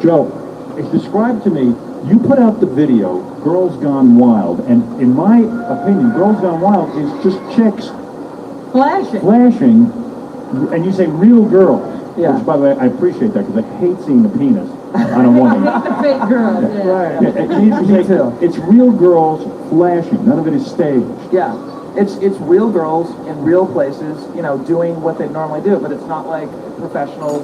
Joe, describe to me, you put out the video, Girls Gone Wild, and in my opinion, Girls Gone Wild is just chicks flashing, and you say real girls. Yeah. Which, by the way, I appreciate that because I hate seeing the penis on a woman. I hate the fake girls. Yeah. Right. It's real girls flashing. None of it is staged. Yeah. It's real girls in real places, you know, doing what they normally do, but it's not like professional,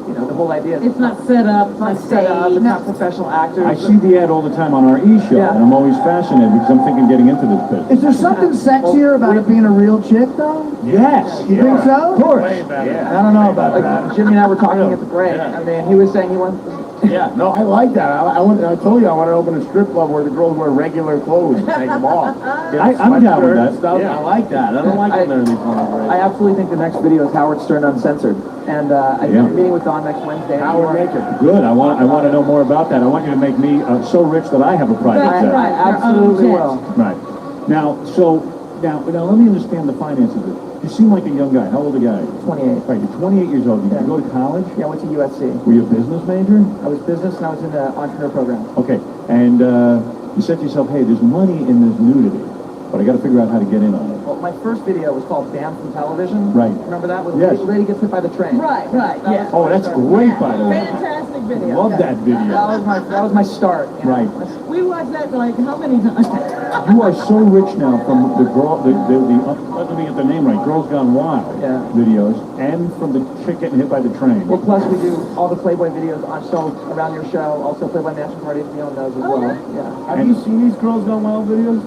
you know, the whole idea. It's not set up. It's not set up. It's not professional actors. I see the ad all the time on our E-show, Yeah. and I'm always fascinated because I'm thinking getting into this business. Is there something sexier about it being a real chick, though? Yes. You think so? Of course. Yeah. I don't know about Like that. Jimmy and I were talking at the break. I mean, he was saying he wants. Yeah, no, I like that. I told you I want to open a strip club where the girls wear regular clothes and take them off. I'm down with that. Stuff. Yeah, I like that. I don't like when they're these ones. I absolutely think the next video is Howard Stern Uncensored, and I'm meeting with Don next Wednesday. Howard Maker. Good. I want to know more about that. I want you to make me so rich that I have a private jet. I absolutely will. Right. Now, let me understand the finances of it. You seem like a young guy. How old a guy? 28. Right, you're 28 years old. Did you go to college? Yeah, I went to USC. Were you a business major? I was business and I was in the entrepreneur program. Okay, and you said to yourself, hey, there's money in this nudity, but I got to figure out how to get in on it. Well, my first video was called Banned from Television. Right. Remember that? With Yes. the lady gets hit by the train. Right. Yeah. Oh, that's great, by the way. Fantastic video. Love that video. That was my start. You know? Right. We watched that like how many times? You are so rich now from let me get the name right, Girls Gone Wild videos, and from the chick getting hit by the train. Well, plus we do all the Playboy videos on shows around your show. Also Playboy Mansion Party, if you own those as well. Yeah. Have you seen these Girls Gone Wild videos?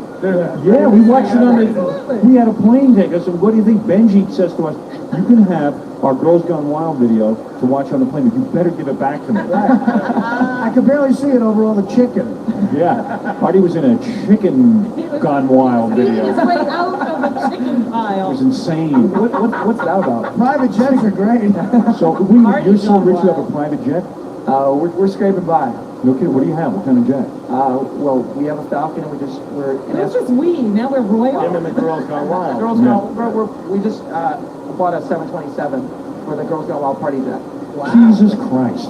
Yeah, we watched it on the. We had a plane ticket. So what do you think? Benji says to us, "You can have our Girls Gone Wild video to watch on the plane, but you better give it back to me." I could barely see it over all the chicken. Yeah, Artie was in a chicken Gone Wild He video. was way out of a chicken It pile. was insane. What's that about? Private jets are great. So you're so rich you have a private jet? We're scraping by. No kidding. What do you have? What kind of jet? Well, we have a Falcon, and we're in It was just we. Now we're royal. Him and the Girls Gone Wild. we just bought a 727 for the Girls Gone Wild party jet. Wow. Jesus Christ.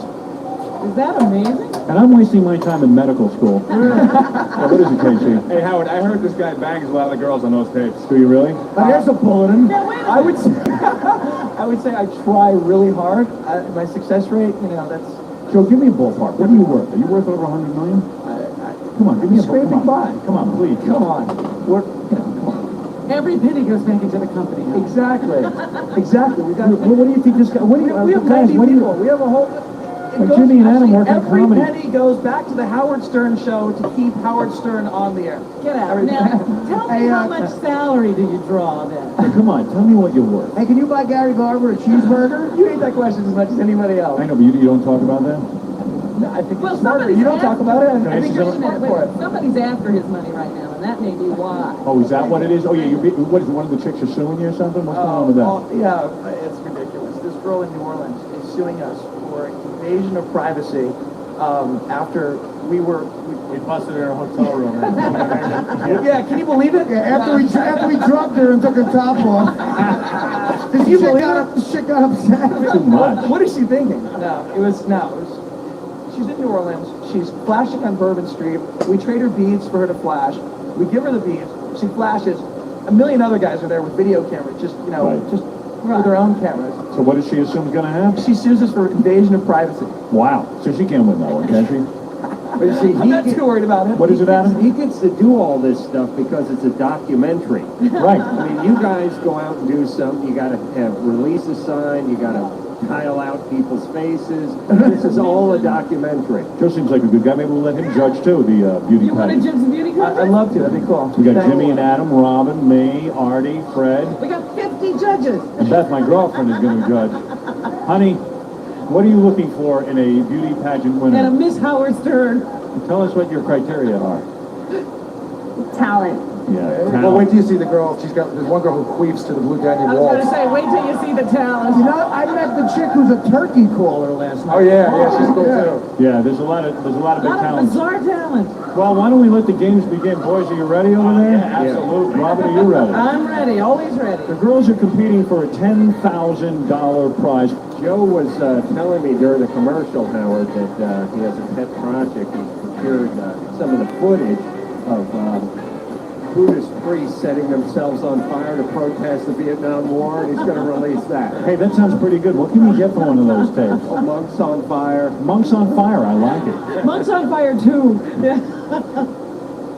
Is that amazing? And I'm wasting my time in medical school. Yeah, what is it, Casey? Hey, Howard, I heard this guy bangs a lot of the girls on those tapes. Do you really? But here's a bulletin. Now wait a I would say, I would say I try really hard. My success rate, you know, that's. Joe, give me a ballpark. What are you worth? Are you worth over 100 million? Come on, give me a Scraping ballpark. by. Come on, please. Come on. Come on. Every penny goes back into the company. Huh? Exactly. Exactly. We got. What do you think this guy? What do you? We have guys, 90 what do you? people. We have a whole. Like Jimmy and Adam work on every comedy. penny goes back to the Howard Stern show to keep Howard Stern on the air. Get out. Every- Now, tell me how much salary do you draw then? Hey, come on, tell me what you're worth. Hey, can you buy Gary Garver a cheeseburger? You hate that question as much as anybody else. I know, but you don't talk about that? No, I think Well, it's smarter. somebody's You don't talk about it. I think you're Wait a smart minute, for wait. it. Somebody's after his money right now, and that may be why. Oh, is that what it is? Oh, yeah, what is it, one of the chicks are suing you or something? What's going on with that? Yeah, it's ridiculous. This girl in New Orleans is suing us for invasion of privacy after we busted her in a hotel room. Yeah, can you believe it? Yeah, after we drugged her and took her top off. Did you believe it? The shit got upset. Too much. What is she thinking? She's in New Orleans. She's flashing on Bourbon Street. We trade her beads for her to flash. We give her the beads. She flashes. A million other guys are there with video cameras, just with their own cameras. So what does she assume is going to happen? She sues us for invasion of privacy. Wow. So she can't win that one, can she? But you see, I'm not too worried about it. What is it, Adam? he gets to do all this stuff because it's a documentary. Right. I mean, you guys go out and do something, you gotta have releases signed, you gotta tile out people's faces. This is all a documentary. Joe seems like a good guy. Maybe we'll let him judge too, the beauty You want to pageant. judge the beauty contest? I'd love to. That'd be cool. We got Thank Jimmy you. and Adam, Robin, me, Artie, Fred, We got 50 judges. and Beth, my girlfriend, is going to judge. Honey, what are you looking for in a beauty pageant And a winner? Miss Howard Stern. Tell us what your criteria are. Talent. Yeah. Well, wait till you see the girl. There's one girl who queefs to the Blue Danube I was waltz. going to say, wait till you see the talent. You know, I met the chick who's a turkey caller last night. Oh yeah, she's cool too. Yeah, there's a lot of A big lot of talent. bizarre talent. Well, why don't we let the games begin, boys? Are you ready over there? Yeah, absolutely. Robin, are you ready? I'm ready, always ready. The girls are competing for a $10,000 prize. Joe was telling me during the commercial, Howard, that he has a pet project. He's procured some of the footage of Buddhist priests setting themselves on fire to protest the Vietnam War, and he's going to release that. Hey, that sounds pretty good. What can you get for one of those tapes? Oh, Monks on Fire. Monks on Fire, I like it. Monks on Fire too. Yeah.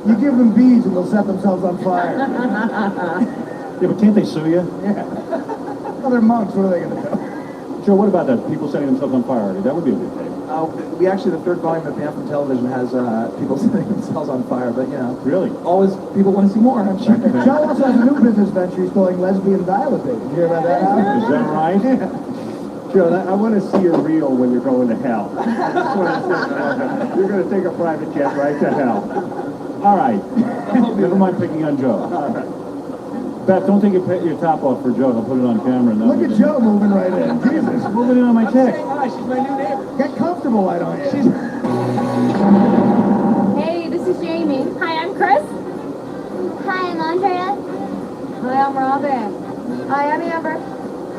You give them beads and they'll set themselves on fire. Yeah, but can't they sue you? Well, they're monks. What are they going to do? Joe, what about that? People setting themselves on fire. That would be a good tape. We actually, the third volume of Banned from Television has people setting themselves on fire, but Really? always people want to see more, I'm sure. Joe also has a new business venture. He's calling Lesbian Dilatate. Did you hear about that? Is that right? Joe, I want to see your reel when you're going to hell. You're going to take a private jet right to hell. All right. Never mind picking on Joe. All right. Beth, don't take your top off for Joe. I'll put it on camera. And Look at Joe moving right in. Jesus. moving in on my tech. Hi, she's my new neighbor. Get comfortable, why don't you? Hey, this is Jamie. Hi, I'm Chris. Hi, I'm Andrea. Hi, I'm Robin. Hi, I'm Amber.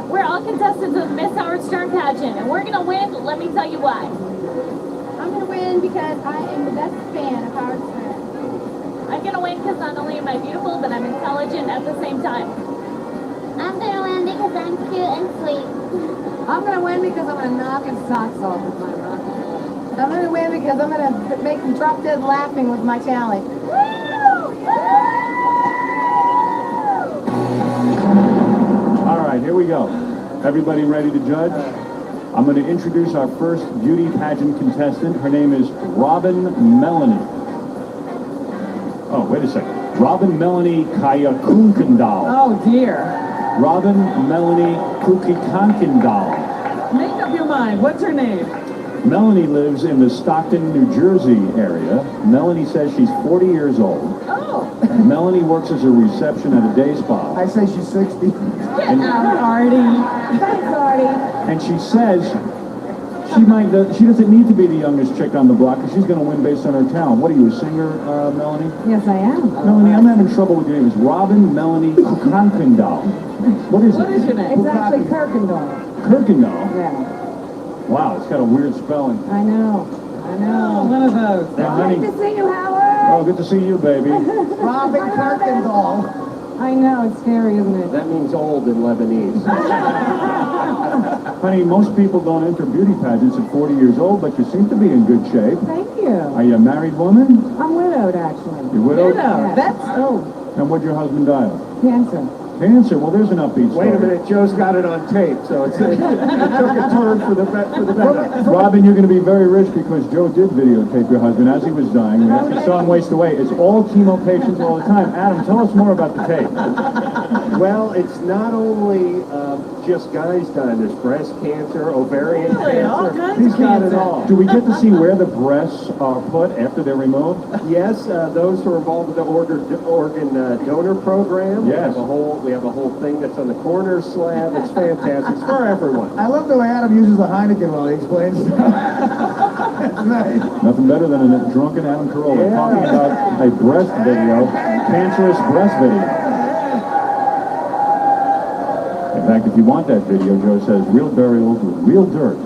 We're all contestants of Miss Howard Stern pageant, and we're gonna win. Let me tell you why. I'm gonna win because I am the best fan of Howard Stern. I'm gonna win because not only am I beautiful, but I'm intelligent at the same time. I'm gonna win because I'm cute and sweet. I'm gonna win because I'm gonna knock his socks off with my rock. I'm gonna win because I'm gonna make him drop dead laughing with my talent. All right, here we go. Everybody ready to judge? I'm going to introduce our first beauty pageant contestant. Her name is Robin Melanie. Oh, wait a second. Robin Melanie Kayakunkendal. Oh dear. Robin Melanie Kukikankendal. Make up your mind. What's her name? Melanie lives in the Stockton, New Jersey area. Melanie says she's 40 years old. Oh. Melanie works as a reception at a day spa. I say she's 60. Artie. Thanks, Artie. And she says she doesn't need to be the youngest chick on the block because she's going to win based on her talent. What are you, a singer, Melanie? Yes, I am. Melanie, I'm having trouble with your name. It's Robin Melanie Kukankendal. What is What it? is your name? It's actually Kirkendall. Kirkendall? Yeah. Wow, it's got a weird spelling. I know. Oh, one of those. Now, Great honey, to see you, Howard. oh, good to see you, baby. Robin Kirkendall. I know, it's scary, isn't it? That means old in Lebanese. Honey, most people don't enter beauty pageants at 40 years old, but you seem to be in good shape. Thank you. Are you a married woman? I'm widowed, actually. You're widowed? No, that's, oh. And what'd your husband die of? Cancer. Cancer. Well, there's an upbeat story. Wait a minute, Joe's got it on tape, so it took a turn for the better. Robin, you're going to be very rich because Joe did videotape your husband as he was dying. After you saw him waste away. It's all chemo patients all the time. Adam, tell us more about the tape. Well, it's not only just guys dying. There's breast cancer, ovarian Really? All cancer. kinds He's of got it cancer. all. Do we get to see where the breasts are put after they're removed? Yes, those who are involved with the organ donor program. Yes. We have a whole thing that's on the corner slab. It's fantastic. It's for everyone. I love the way Adam uses a Heineken while he explains stuff. That's nice. Nothing better than a drunken Adam Carolla talking about a breast video, cancerous breast video. In fact, if you want that video, Joe says real burials with real dirt.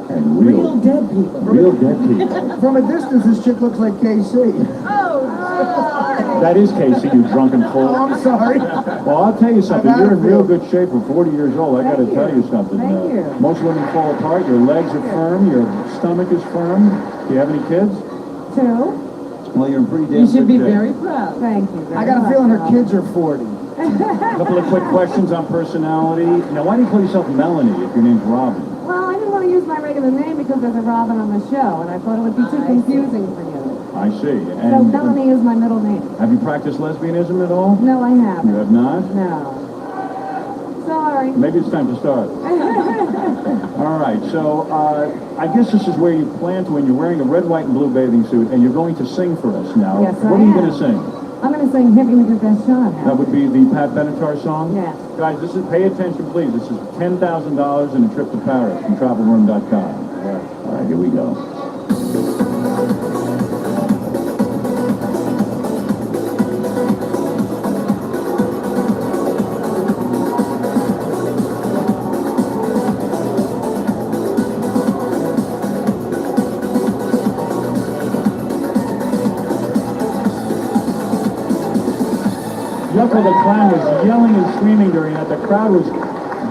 And Real dead people. real dead people. From a distance, this chick looks like KC. That is Casey, you drunken Oh, fool. I'm sorry. Well, I'll tell you something. You're in real good shape for 40 years old. I got to Thank tell you. you something. Thank you. Most women fall apart. Your legs are firm. Your stomach is firm. Do you have any kids? 2. Well, you're in pretty damn You should good be shape. very proud. Thank you. I got a feeling her kids are 40. A couple of quick questions on personality. Now, why do you call yourself Melanie if your name's Robin? Well, I didn't want to use my regular name because there's a Robin on the show, and I thought it would be too confusing for you. I see. So And Melanie is my middle name. have you practiced lesbianism at all? No, I You haven't. have not? No. Sorry. Maybe it's time to start. All right, so I guess this is where you plan to win. You're wearing a red, white, and blue bathing suit, and you're going to sing for us now. Yes, I What are you am. going to sing? I'm going to sing Hit Me With Your Best Shot. That would be the Pat Benatar song? Yes. Guys, pay attention, please. This is $10,000 and a trip to Paris from TravelRoom.com. All right, here we go. Yucko the clown was yelling and screaming during that. The crowd was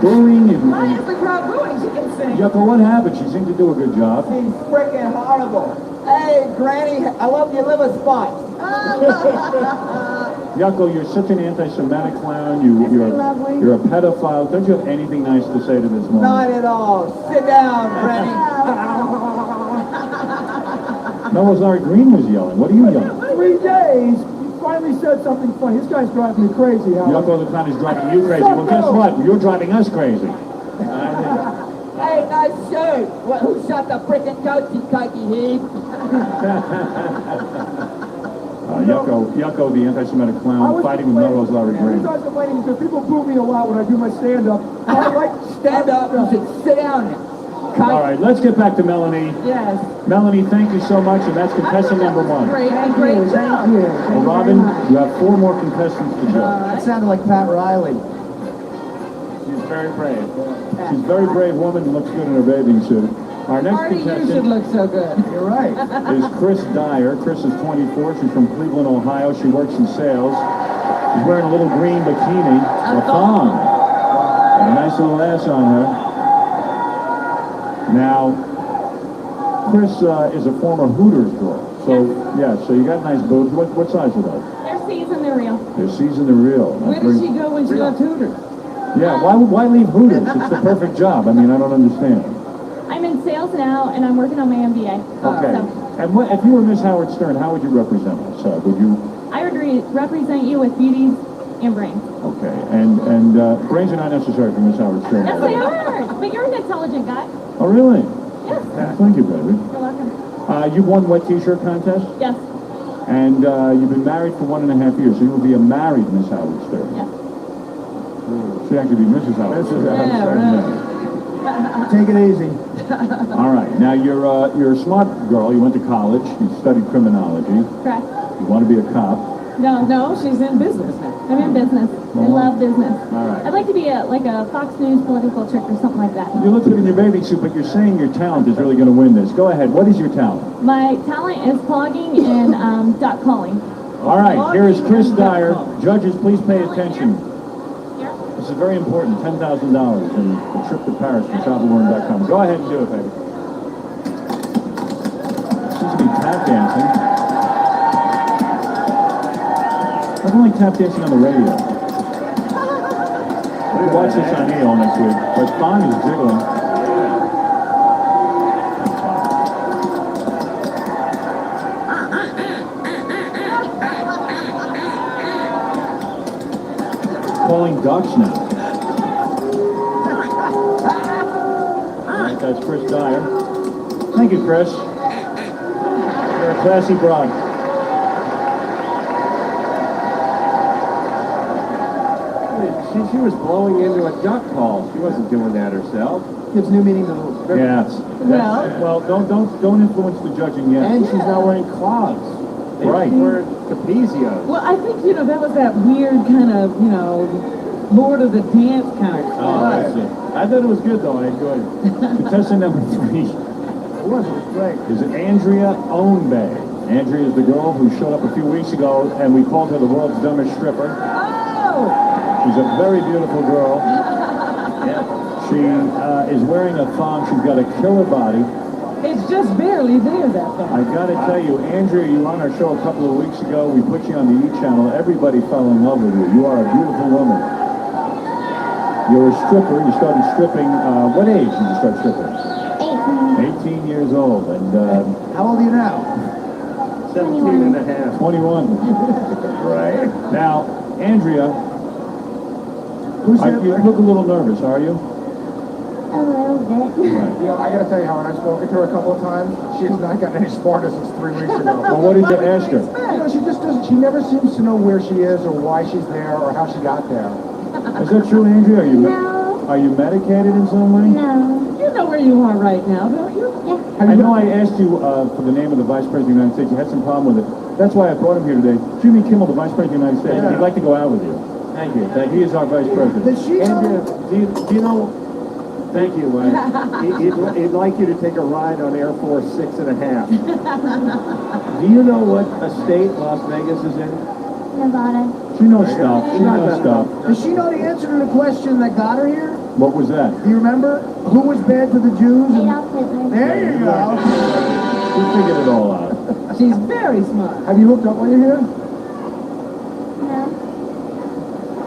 booing and... Why is the crowd booing? She can sing. Yucko, what happened? She seemed to do a good job. She's freaking horrible. Hey, Granny, I love your liver spots. Yucko, you're such an anti-Semitic clown. You're a pedophile. Don't you have anything nice to say to this woman? Not at all. Sit down, Granny. No, Larry Green was yelling. What are you yelling? 3 days. You finally said something funny. This guy's driving me crazy, Howard. Yucko the clown is driving you crazy. Well, guess what? You're driving us crazy. Hey, nice shirt. Who shot the freaking coach, you cocky heap? Yucko, the anti-Semitic clown, fighting with Melrose Larry You Green. guys are complaining because people boo me a lot when I do my stand-up. I like Stand up. You should sit down. All right, let's get back to Melanie. Yes. Melanie, thank you so much, and that's contestant number 1. Great job. Thank you. Well, Robin, you have 4 more contestants to judge. That sounded like Pat Riley. She's very brave. She's a very brave woman and looks good in her bathing suit. Our next Marty, you should contestant look so good. You're right. is Chris Dyer. Chris is 24. She's from Cleveland, Ohio. She works in sales. She's wearing a little green bikini, a thong, and a nice little ass on her. Now, Chris is a former Hooters girl. So, so you got nice boobs. What size are those? They're C's and they're real. They're C's and they're real. Where did she go when she left Hooters? Yeah, why leave Hooters? It's the perfect job. I mean, I don't understand. I'm in sales now and I'm working on my MBA. Okay. So And if you were Miss Howard Stern, how would you represent us? Would you? I would represent you with beauty and brains. Okay. And brains are not necessary for Miss Howard Stern. Yes, they are. But you're an intelligent guy. Oh, really? Yes. Thank you, baby. You're welcome. You won Wet T-shirt contest, Yes. and you've been married for 1.5 years, so you will be a married Miss Howard Stern. Yes. She'd actually be Mrs. Howard Stern. Take it easy. All right. Now you're a smart girl. You went to college. You studied criminology. Correct. You want to be a cop. No, she's in business now. I'm in business. I love business. All right. I'd like to be like a Fox News political chick or something like that. You look good in your bathing suit, but you're saying your talent is really going to win this. Go ahead. What is your talent? My talent is blogging and duck calling. All right. Here is Chris Dyer. Judges, please pay attention. Here. This is very important. $10,000 and a trip to Paris from travelworm.com. Go ahead and do it, baby. Seems to be tap dancing. I don't like tap dancing on the radio. We'll watch this on EO next week. But Thong is jiggling. Calling ducks now. All right, that's Chris Dyer. Thank you, Chris. You're a classy broad. She was blowing into a duck call. She wasn't doing that herself. Gives new meaning to the... Yes. Well, don't influence the judging yet. And she's not wearing clogs. Right. She's wearing capezios. Well, I think, that was that weird kind of, Lord of the Dance kind of Oh, I see. I thought it was good, though. I enjoyed it. Contestant number 3 It was great. is Andrea Ownbay. Andrea is the girl who showed up a few weeks ago, and we called her the world's dumbest stripper. Oh! She's a very beautiful girl. She is wearing a thong. She's got a killer body. It's just barely there, that thing. I gotta tell you, Andrea, you were on our show a couple of weeks ago. We put you on the E! Channel. Everybody fell in love with you. You are a beautiful woman. You're a stripper. You started stripping. What age did you start stripping? 18 years old. And How old are you now? 17 and a half. 21. Right. Now, Andrea, Who's you look a little nervous, are you? A little bit. Right. I gotta tell you, Howard, I've spoken to her a couple of times. She has not gotten any smarter since 3 weeks ago. Well, what did you ask her? She just doesn't, she never seems to know where she is or why she's there or how she got there. Is that true, Andrea? No. Are you medicated in some way? No. You know where you are right now, don't you? I know I asked you for the name of the Vice President of the United States. You had some problem with it. That's why I brought him here today. Jimmy Kimmel, the Vice President of the United States. Yeah. He'd like to go out with you. Thank you. He is our Vice President. Did she Andrea, do you know... Thank you. He'd like you to take a ride on Air Force 6.5. Do you know what state Las Vegas is in? Nevada. She knows stuff. She knows stuff. Does she know the answer to the question that got her here? What was that? Do you remember? Who was bad to the Jews? Adolf Hitler. There you go. We figured it all out. She's very smart. Have you looked up while you're here? No.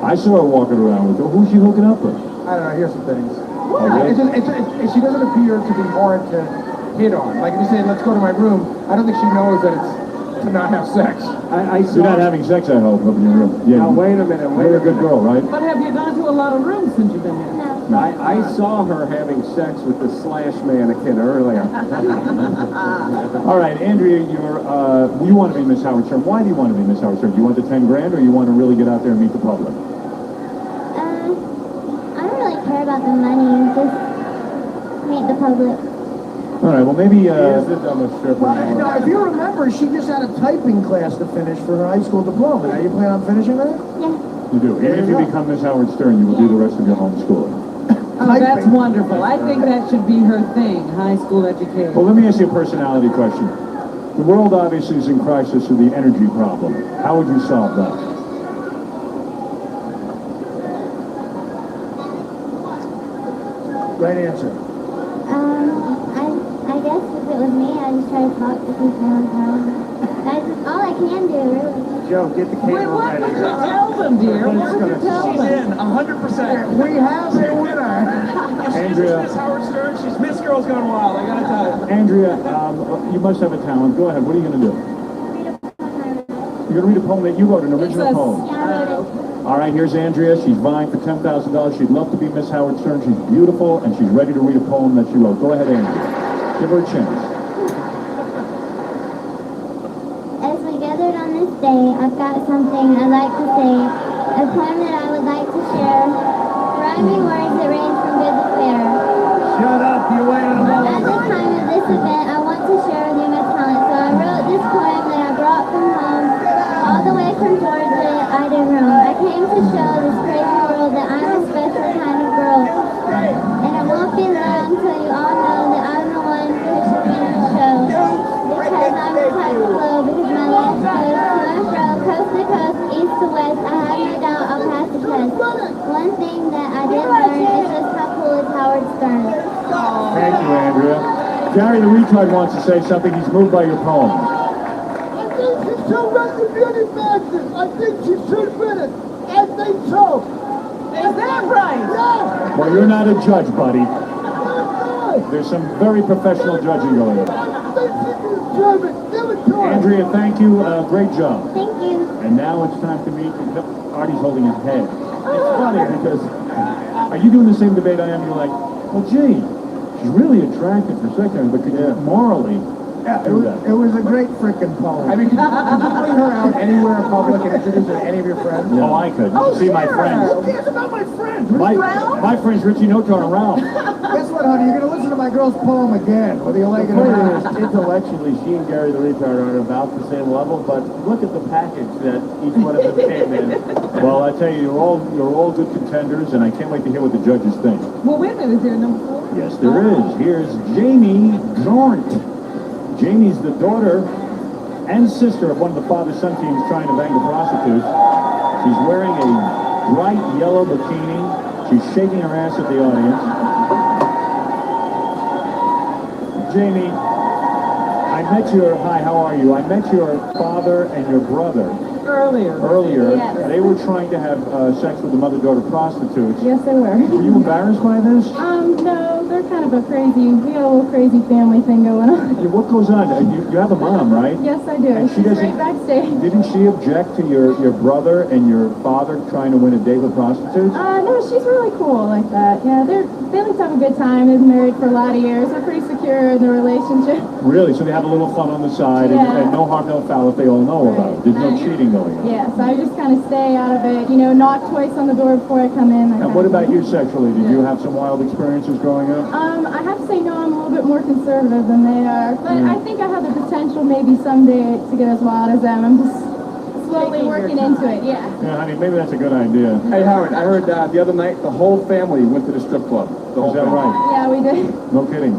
I saw her walking around with her. Who's she hooking up with? I don't know. Here's some things. Oh, really? She doesn't appear to be hard to hit on. Like if you say, let's go to my room, I don't think she knows that it's to not have sex. I saw. You're not having sex, I hope, up in your room. Yeah. Now, wait a minute. You're a good girl, right? But have you gone to a lot of rooms since you've been here? No. I saw her having sex with the Slash mannequin earlier. All right, Andrea, you want to be Miss Howard Stern. Why do you want to be Miss Howard Stern? Do you want the 10 grand, or you want to really get out there and meet the public? I don't really care about the money. Just meet the public. All right, well, maybe... He is the dumbest stripper. Well, in the world. if you remember, she just had a typing class to finish for her high school diploma. Now you plan on finishing that? Yeah. You do. Even if you become Miss Howard Stern, you will do the rest of your homeschooling. Oh, that's wonderful. I think that should be her thing, high school education. Well, let me ask you a personality question. The world obviously is in crisis with the energy problem. How would you solve that? Right answer. I guess if it was me, I'd just try to talk to people on the phone. That's all I can do, really. Joe, get the Wait, camera what ready. would you tell them, dear? What would you tell She's them? in, 100%. We have a winner. Andrea. Miss Howard Stern, she's Miss Girls Gone Wild, I gotta tell you. Andrea, you must have a talent. Go ahead. What are you going to do? You're going to read a poem that you wrote, an original poem. Yeah, I wrote it. All right, here's Andrea. She's vying for $10,000. She'd love to be Miss Howard Stern. She's beautiful, and she's ready to read a poem that she wrote. Go ahead, Andrea. Give her a chance. As we gathered on this day, I've got something I'd like to say. A poem that I would like to share. Rhyming words that range from good to fair. Shut up, you waited a At moment. the time of this event, I want to share with you my talent. So I wrote this poem that I brought from home, all the way from Georgia, I did Rome. I came to show this crazy world that I'm a special kind of girl. And it won't be long till you all know that I'm the one who should win the show. Because I'm the type of flow, because my life goes to and fro, coast to coast, east to west. I have no doubt I'll pass the test. One thing that I did learn is just how cool is Howard Stern. Thank you, Andrea. Gary the retard wants to say something. He's moved by your poem. I think she should win the beauty pageant. I think she should win it. I think so. Is that right? Yeah. Well, you're not a judge, buddy. Yes, There's some very professional judging going on. I think she deserves it. Give it to her. Andrea, thank you. Great job. Thank you. And now it's time to meet. Artie's holding his head. It's funny because are you doing the same debate I am? You're like, well, gee, she's really attractive for secondary, but could you morally Yeah, do that? it was a great frickin' poem. I mean, could you bring her out anywhere in public and introduce her to any of your friends? Oh, I could. See my friends. Who cares about my friends? My friends, Richie Notar and Ralph. Guess what, honey? You're gonna listen to my girl's poem again, whether you like it or not. Intellectually, she and Gary the retard are on about the same level, but look at the package that each one of them came in. Well, I tell you, you're all good contenders, and I can't wait to hear what the judges think. Well, wait a minute. Is there a number 4? Yes, there is. Here's Jamie Jornt. Jamie's the daughter and sister of one of the father-son teams trying to bang the prostitutes. She's wearing a bright yellow bikini. She's shaking her ass at the audience. Jamie, hi, how are you? I met your father and your brother earlier. Yes. They were trying to have sex with the mother-daughter prostitutes. Yes, they were. Were you embarrassed by this? No, they're kind of we got a little crazy family thing going on. What goes on? You have a mom, right? Yes, I do. And she She's doesn't- right backstage. Didn't she object to your brother and your father trying to win a date with prostitutes? No, she's really cool like that. Yeah, they like to have a good time. They've been married for a lot of years. They're pretty secure in their relationship. Really? So they have a little fun on the side, Yeah. and no harm, no foul if they all know about it. There's no cheating going on. Yeah, so I just kind of stay out of it. Knock twice on the door before I come in. And what about you sexually? Did you have some wild experiences growing up? I have to say, no, I'm a little bit more conservative than they are. But I think I have the potential maybe someday to get as wild as them. I'm just slowly working into it, yeah. Yeah, honey, maybe that's a good idea. Hey, Howard, I heard the other night the whole family went to the strip club. Is that right? Yeah, we did. No kidding.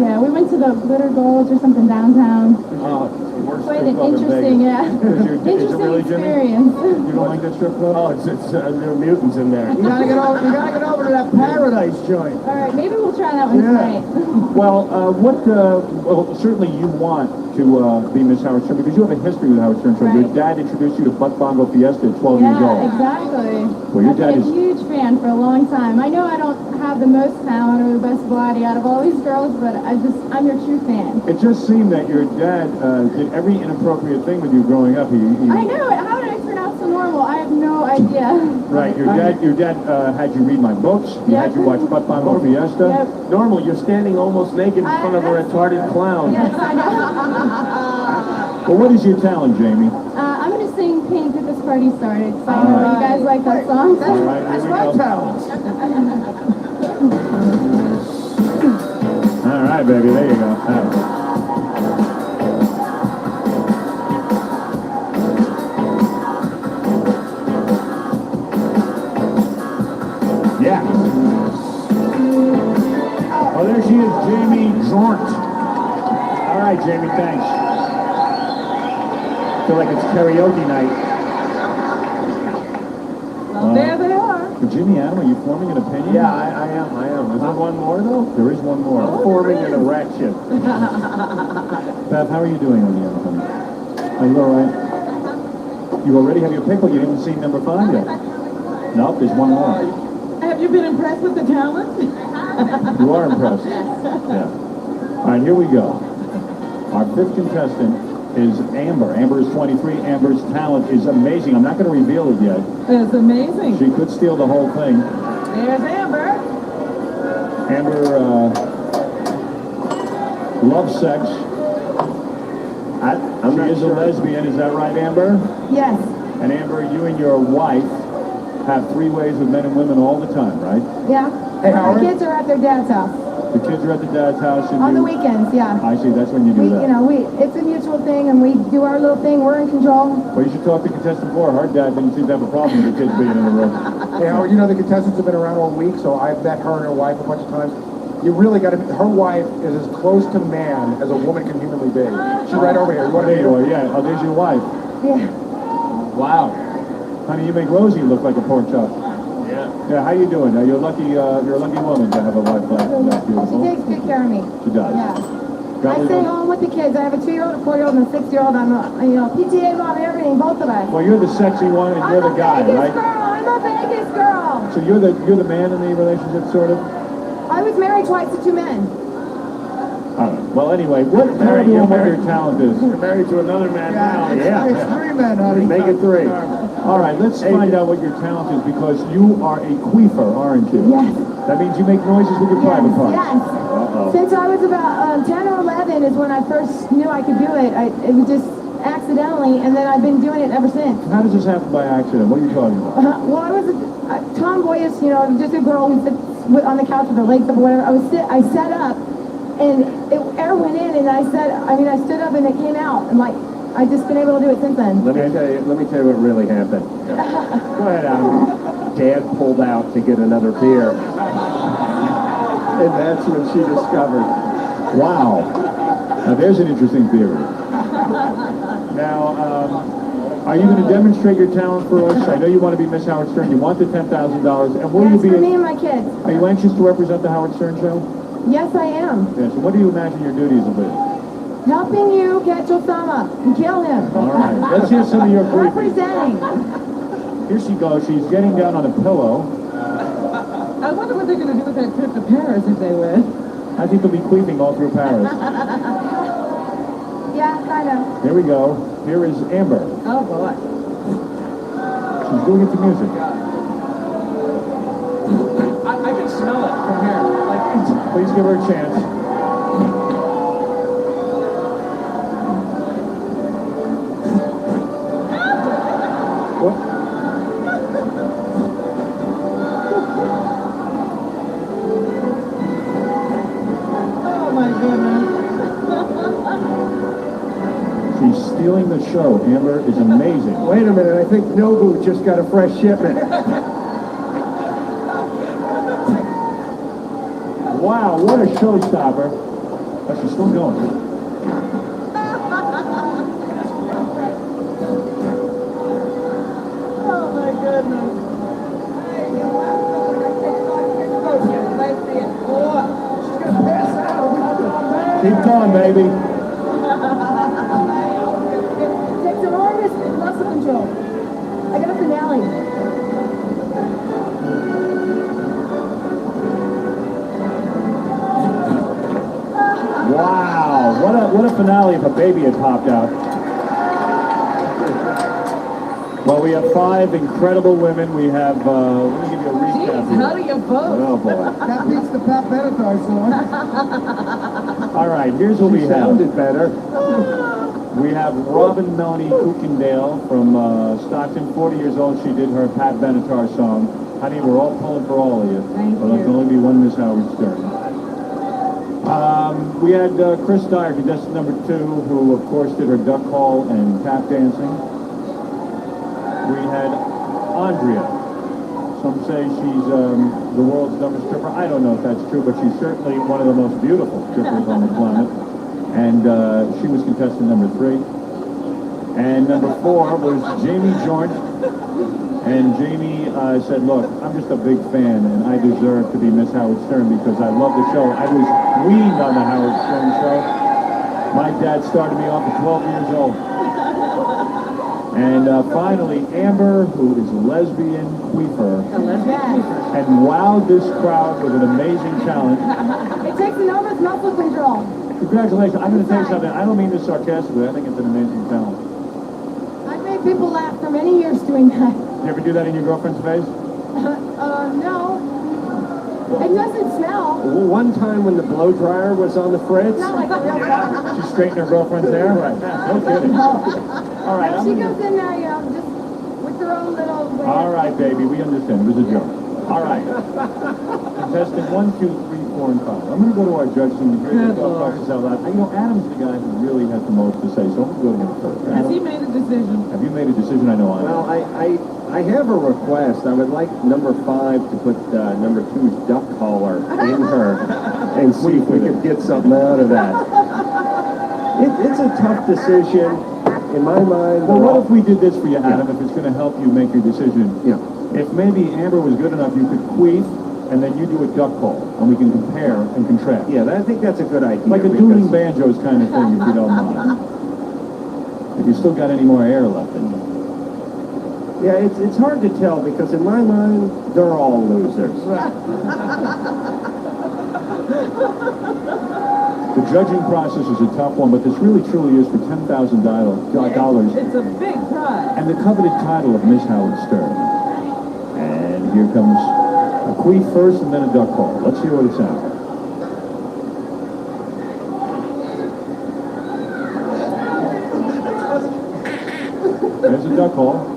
Yeah, we went to the Glitter Gulch or something downtown. Worst Quite strip an club in interesting, Vegas. yeah. Is it Interesting really, Jimmy? experience. You don't like that strip club? Oh, there are mutants in there. You gotta get over to that Paradise joint. All right, maybe we'll try that one tonight. Well, well, certainly you want to be Miss Howard Stern because you have a history with Howard Stern. Right. Your dad introduced you to Butt Bongo Fiesta at 12 years old. Yeah, exactly. Well, your I've dad been is... a huge fan for a long time. I know I don't have the most talent or the best body out of all these girls, but I'm your true fan. It just seemed that your dad did every inappropriate thing with you growing up. I know. How did I turn out so normal? I have no idea. Right. Your dad had you read my books. He had you watch Butt Bongo Fiesta. Yep. Normal, you're standing almost naked in front of a retarded clown. Yes, I know. Well, what is your talent, Jamie? I'm going to sing Pink Get This Party Started. So I know you guys like that song. All right, That's here we my go. talent. All right, baby, there you go. Yeah. Oh, there she is, Jamie Jornt. All right, Jamie, thanks. Feel like it's karaoke night. Well, there they are. Jimmy Adam, are you forming an opinion? Yeah, I am. Is there one more, though? There is one more. I'm forming an erection. Beth, how are you doing on the anthem? Are you all right? You already have your pickle? You haven't seen number 5 yet? Nope, there's one more. Have you been impressed with the talent? You are impressed. Yeah. All right, here we go. Our 5th contestant is Amber. Amber is 23. Amber's talent is amazing. I'm not going to reveal it yet. It's amazing. She could steal the whole thing. There's Amber. Amber loves sex. She is a lesbian. Is that right, Amber? Yes. And Amber, you and your wife have 3 ways with men and women all the time, right? Yeah. Hey, Howard. The kids are at their dad's house. The kids are at the dad's house and On the you... weekends, yeah. I see, that's when you do that. It's a mutual thing, and we do our little thing. We're in control. Well, you should talk to contestant 4. Her dad didn't seem to have a problem with the kids being in the room. Hey, Howard, you know the contestants have been around all week, so I've met her and her wife a bunch of times. You really got to... Her wife is as close to man as a woman can humanly be. She's right over here. You want to There you are, yeah. Oh, there's your wife. Yeah. Wow. Honey, you make Rosie look like a pork chop. Yeah. Yeah, how you doing? You're a lucky woman to have a wife like that. She Beautiful. takes good care of me. She does. Yeah. God, I stay home with the kids. I have a 2-year-old, a 4-year-old, and a 6-year-old. I'm a, PTA mom and everything, both of us. Well, you're the sexy one and you're the guy, right? I'm a Vegas girl. So you're the man in the relationship, sort of? I was married twice to 2 men. All right. Well, anyway, tell everyone what your talent is. You're married to another man now. It's 3 men, honey. Make it 3. All right, let's find out what your talent is because you are a queefer, aren't you? Yes. That means you make noises with your private parts. Yes. Uh-oh. Since I was about 10 or 11 is when I first knew I could do it. It was just accidentally, and then I've been doing it ever since. How does this happen by accident? What are you talking about? Well, I was a tomboyish, just a girl who sits on the couch with her legs up or whatever. I sat up, and air went in, and I stood up, and it came out, and I've just been able to do it since then. Let me tell you what really happened. Go ahead, Alan. Dad pulled out to get another beer. And that's when she discovered. Wow. Now, there's an interesting theory. Now, are you going to demonstrate your talent for us? I know you want to be Miss Howard Stern. You want the $10,000. And will Yes, you be... for me and my kids. Are you anxious to represent the Howard Stern Show? Yes, I am. Yes. So what do you imagine your duties will be? Helping you catch Osama and kill him. All right. Let's hear some of your briefing. Representing. Here she goes. She's getting down on a pillow. I wonder what they're going to do with that trip to Paris if they win. I think they'll be queefing all through Paris. Yeah, kind of. Here we go. Here is Amber. Oh, boy. She's doing it to music. I can smell it from here. Please give her a chance. What? Oh, my goodness. She's stealing the show. Amber is amazing. Wait a minute, I think Nobu just got a fresh shipment. Wow, what a showstopper. But she's still going. Oh my goodness. Keep going, baby. It takes enormous muscle control. I got a finale. Wow, what a finale if a baby had popped out. Well, we have 5 incredible women. We have, let me give you a recap here. How do you vote? Oh, boy. That beats the Pat Benatar song. All right, here's what we have. Sounded better. We have Robin Melanie Kukendale from Stockton, 40 years old. She did her Pat Benatar song. Honey, we're all pulling for all of you. Thank But there can only be one Miss Howard Stern. We had Chris Dyer, contestant number 2, who, of course, did her duck call and tap dancing. We had Andrea. Some say she's the world's dumbest stripper. I don't know if that's true, but she's certainly one of the most beautiful strippers on the planet. And she was contestant number 3. And number 4 was Jamie Jornt. And Jamie said, look, I'm just a big fan, and I deserve to be Miss Howard Stern because I love the show. I was weaned on the Howard Stern show. My dad started me off at 12 years old. And finally, Amber, who is a lesbian queefer, and wowed this crowd with an amazing challenge. It takes enormous muscle control. Congratulations. I'm going to tell you something. I don't mean this sarcastically. I think it's an amazing challenge. I've made people laugh for many years doing that. You ever do that in your girlfriend's face? No. It doesn't smell. One time when the blow dryer was on the fritz. Not like a real dog. She straightened her girlfriend's hair? Right. No kidding. All right. No, she goes in there, just with her own little way. All right, baby. We understand. It was a joke. All right. Contestant 1, 2, 3, 4, and 5. I'm going to go to our judge team here. Good Lord. You know, Adam's the guy who really has the most to say, so I'm going to go to him first. Has Adam, he made a decision? have you made a decision? I know I Well, have. I have a request. I would like number 5 to put number 2's duck collar in her and see if we could get something out of that. It's a tough decision in my mind. Well, what if we did this for you, Adam, if it's going to help you make your decision? Yeah. If maybe Amber was good enough, you could queef, and then you do a duck call, and we can compare and contrast. Yeah, I think that's a good idea. Like a dueling banjos kind of thing, if you don't mind. If you still got any more air left in you. Yeah, it's hard to tell because in my mind, they're all losers. The judging process is a tough one, but this really truly is for $10,000. It's a big prize. And the coveted title of Miss Howard Stern. And here comes a queef first and then a duck call. Let's hear what it sounds like. There's a duck call.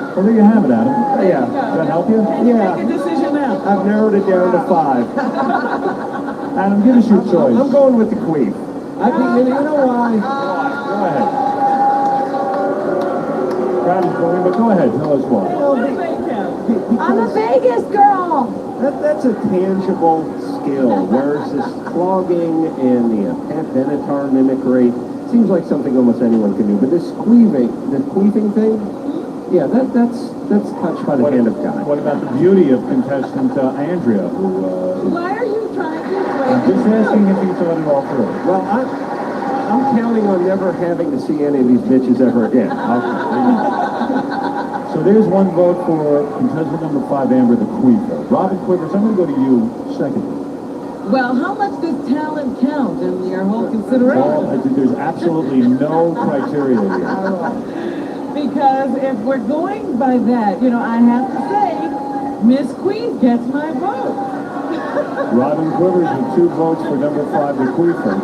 Well, there you have it, Adam. Yeah. Does that help you? Yeah. Make a decision now. I've narrowed it down to 5. Adam, give us your choice. I'm going with the queef. I think, you know why? Go ahead. Crowd is going, but go ahead. Tell us why. I'm a Vegas girl. That's a tangible skill, whereas this clogging and the Pat Benatar mimicry seems like something almost anyone can do. But this queefing thing, yeah, that's touched by the hand of God. What about the beauty of contestant Andrea, who, Why are you trying to I'm just asking if you thought it all through. Well, I'm counting on never having to see any of these bitches ever again. So there's one vote for contestant number 5, Amber the Queefer. Robin Quivers, I'm going to go to you second. Well, how much does talent count in your whole consideration? Well, there's absolutely no criteria here. Because if we're going by that, I have to say, Miss Queen gets my vote. Robin Quivers with 2 votes for number 5, the Queefer.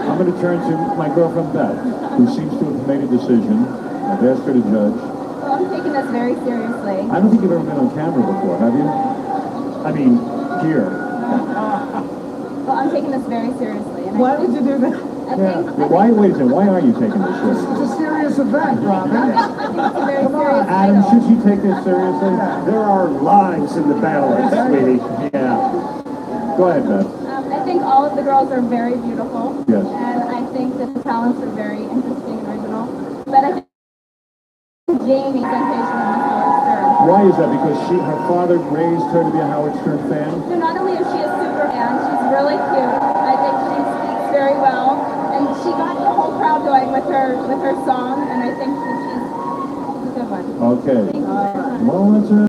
I'm going to turn to my girlfriend Beth, who seems to have made a decision. I've asked her to judge. Well, I'm taking this very seriously. I don't think you've ever been on camera before, have you? I mean, here. Well, I'm taking this very seriously. And Why I would you do that? I think Why, wait a second, why are you taking this It's seriously? a serious event, Robin. it's a very serious Adam, title. should she take this seriously? There are lives in the balance, sweetie. Yeah. Go ahead, Beth. I think all of the girls are very beautiful. Yes. And I think that the talents are very interesting and original. But I think Jamie's temptation of Miss Howard Stern. Why is that? Because her father raised her to be a Howard Stern fan? So not only is she a super fan, she's really cute. I think she speaks very well. And she got the whole crowd going with her song. And I think that she's a good one. Okay. Thank you very much. Well, that's